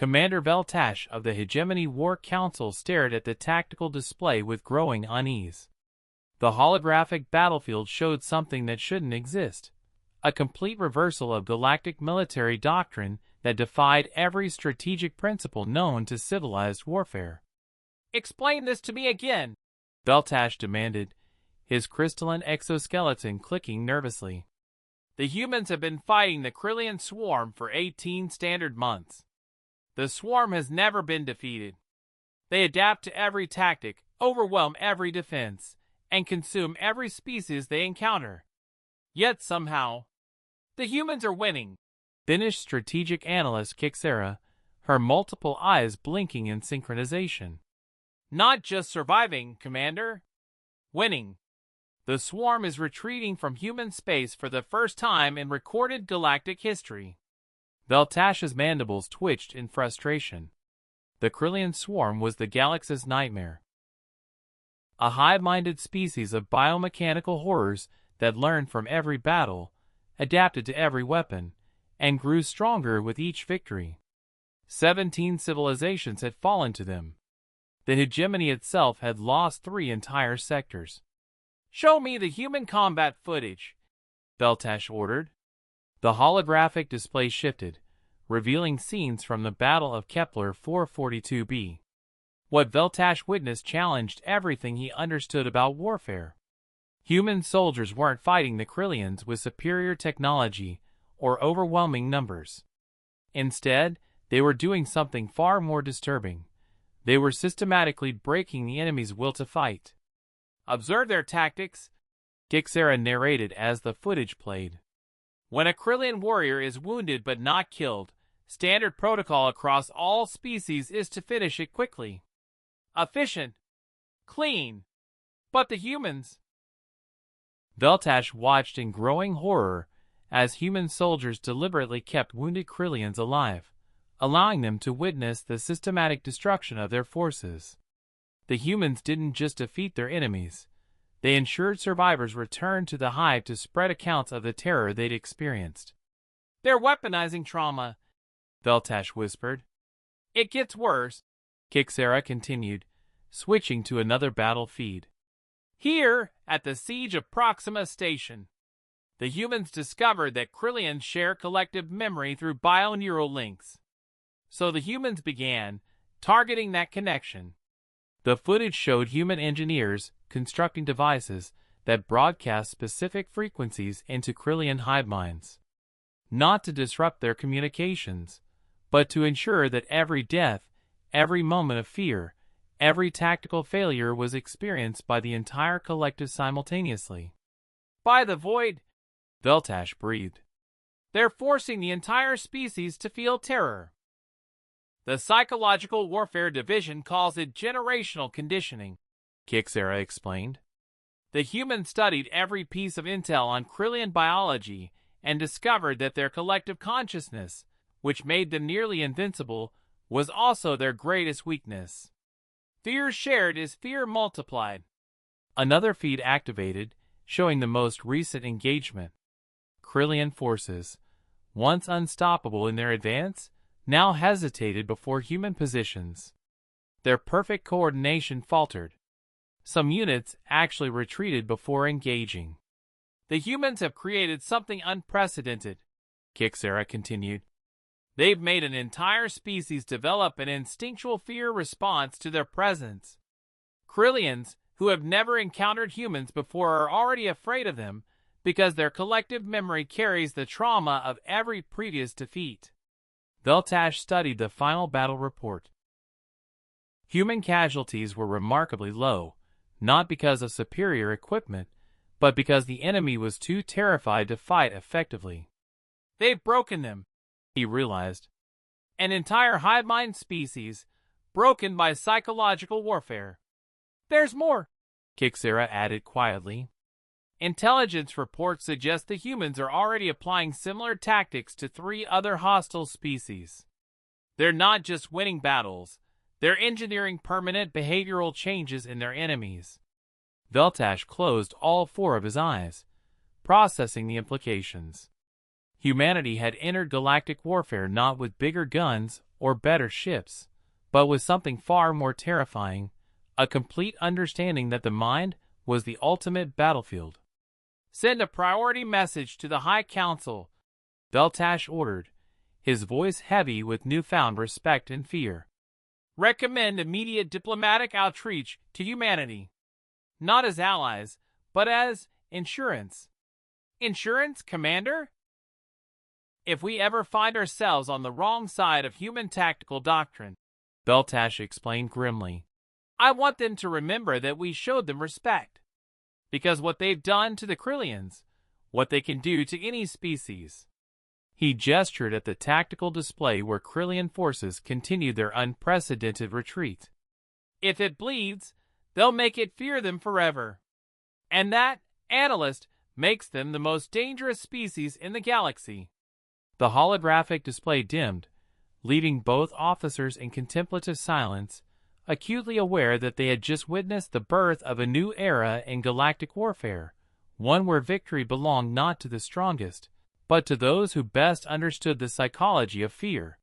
Commander Veltash of the Hegemony War Council stared at the tactical display with growing unease. The holographic battlefield showed something that shouldn't exist. A complete reversal of galactic military doctrine that defied every strategic principle known to civilized warfare. "Explain this to me again," Veltash demanded, his crystalline exoskeleton clicking nervously. "The humans have been fighting the Krillian swarm for 18 standard months. The swarm has never been defeated. They adapt to every tactic, overwhelm every defense, and consume every species they encounter. Yet somehow, the humans are winning," finished strategic analyst Kixera, her multiple eyes blinking in synchronization. "Not just surviving, Commander. Winning. The swarm is retreating from human space for the first time in recorded galactic history." Veltash's mandibles twitched in frustration. The Krillian swarm was the galaxy's nightmare. A hive-minded species of biomechanical horrors that learned from every battle, adapted to every weapon, and grew stronger with each victory. 17 civilizations had fallen to them. The hegemony itself had lost 3 entire sectors. "Show me the human combat footage," Veltash ordered. The holographic display shifted, revealing scenes from the Battle of Kepler 442b. What Veltash witnessed challenged everything he understood about warfare. Human soldiers weren't fighting the Krillians with superior technology or overwhelming numbers. Instead, they were doing something far more disturbing. They were systematically breaking the enemy's will to fight. "Observe their tactics," Kixera narrated as the footage played. "When a Krillian warrior is wounded but not killed, standard protocol across all species is to finish it quickly. Efficient. Clean. But the humans—" Veltash watched in growing horror as human soldiers deliberately kept wounded Krillians alive, allowing them to witness the systematic destruction of their forces. The humans didn't just defeat their enemies, they ensured survivors returned to the hive to spread accounts of the terror they'd experienced. "They're weaponizing trauma," Veltash whispered. "It gets worse," Kixera continued, switching to another battle feed. "Here, at the siege of Proxima Station, the humans discovered that Krillians share collective memory through bioneural links. So the humans began targeting that connection." The footage showed human engineers constructing devices that broadcast specific frequencies into Krillian hive minds. Not to disrupt their communications, but to ensure that every death, every moment of fear, every tactical failure was experienced by the entire collective simultaneously. "By the void," Veltash breathed. "They're forcing the entire species to feel terror. The Psychological Warfare Division calls it generational conditioning," Kixera explained. "The humans studied every piece of intel on Krillian biology and discovered that their collective consciousness, which made them nearly invincible, was also their greatest weakness. Fear shared is fear multiplied." Another feed activated, showing the most recent engagement. Krillian forces, once unstoppable in their advance, now hesitated before human positions. Their perfect coordination faltered. Some units actually retreated before engaging. "The humans have created something unprecedented," Kixera continued. "They've made an entire species develop an instinctual fear response to their presence. Krillians, who have never encountered humans before, are already afraid of them because their collective memory carries the trauma of every previous defeat." Veltash studied the final battle report. Human casualties were remarkably low, not because of superior equipment, but because the enemy was too terrified to fight effectively. "They've broken them," he realized. "An entire hive mind species, broken by psychological warfare." "There's more," Kixera added quietly. "Intelligence reports suggest the humans are already applying similar tactics to 3 other hostile species. They're not just winning battles, they're engineering permanent behavioral changes in their enemies." Veltash closed all 4 of his eyes, processing the implications. Humanity had entered galactic warfare not with bigger guns or better ships, but with something far more terrifying, a complete understanding that the mind was the ultimate battlefield. Send a priority message to the High Council, Beltash ordered, his voice heavy with newfound respect and fear. Recommend immediate diplomatic outreach to humanity. Not as allies, but as insurance. Insurance, Commander? If we ever find ourselves on the wrong side of human tactical doctrine, Beltash explained grimly, I want them to remember that we showed them respect. Because what they've done to the Krillians, what they can do to any species. He gestured at the tactical display where Krillian forces continued their unprecedented retreat. If it bleeds, they'll make it fear them forever. And that, analyst, makes them the most dangerous species in the galaxy. The holographic display dimmed, leaving both officers in contemplative silence, acutely aware that they had just witnessed the birth of a new era in galactic warfare, one where victory belonged not to the strongest, but to those who best understood the psychology of fear.